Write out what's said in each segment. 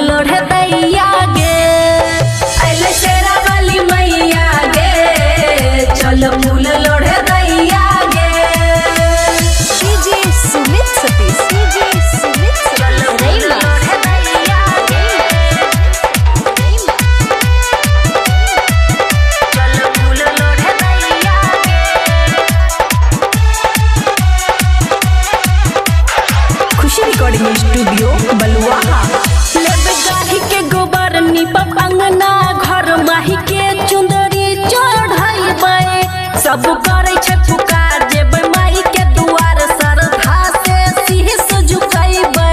लोढ़े दैया गे अइले शेरा वाली मैया गे चल फूल लोढ़े दैया गे डीजे सुमित सतीश चल फूल लोढ़े दैया गे चल फूल लोढ़े दैया गे खुशी रिकॉर्डिंग स्टूडियो बलुआहा। लेबे गाही के गोबर नीपब अंगना घर माही के चुंदरी चढ़ाइबे सब करे छे पुकार जेबे माई के दुआर श्रद्धा से शीश झुकाइबे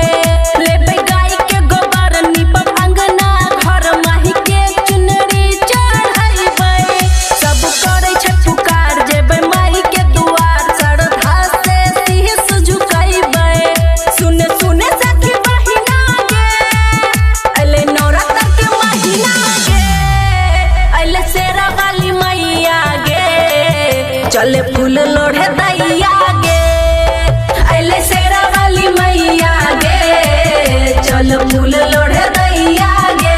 लेबे गाही के गोबर नीपब अंगना घर माही के चुंदरी चढ़ाइबे सब करे छे पुकार जेबे माई के दुआर श्रद्धा से शीश झुकाइबे सुने सुने सखी बहिना गे अइले नवरात्र के महीना गे अइले शेरा वाली मैया गे चले फूल लोढ़े दैया गे अइले शेरा वाली मैया गे चल फूल लोढ़े दैया गे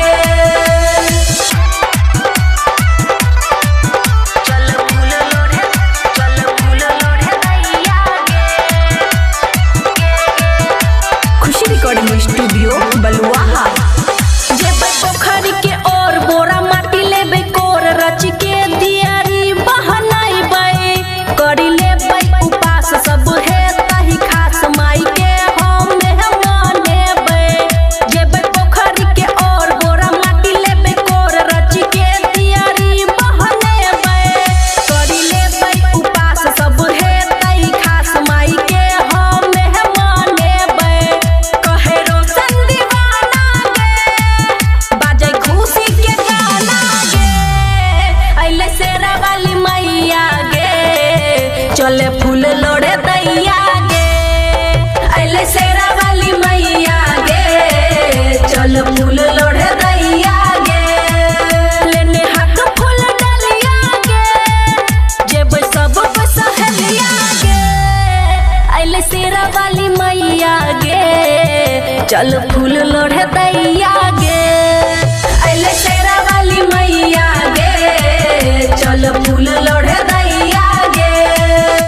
चल फूल लोढ़े दैया गे खुशी रिकॉर्डिंग स्टूडियो बलुआहा। जेबे पोखरी के ओर बोरा माटी लेबे कोर रच के दियारी बहनाइबे करी लेबे उपास सब है तही खास माई के हम मानेबे जेबे पोखरी के ओर बोरा माटी लेबे कोर रच के दियारी बहनेबे करी लेबे उपास सब है तही खास माई के हम मानेबे कहे रोशन दीवाना गे बाजे खुशी के गाना गे अइले शेरा वाली मैया गे चले फूल लोढ़े दैया गे अइले शेरा वाली मैया गे चल फूल लोढ़े दैया गे लेने हाथ फूल डलिया गे जेब सब सहेलिया गे अइले शेरा वाली मैया गे चल फूल लोढ़े दैया गे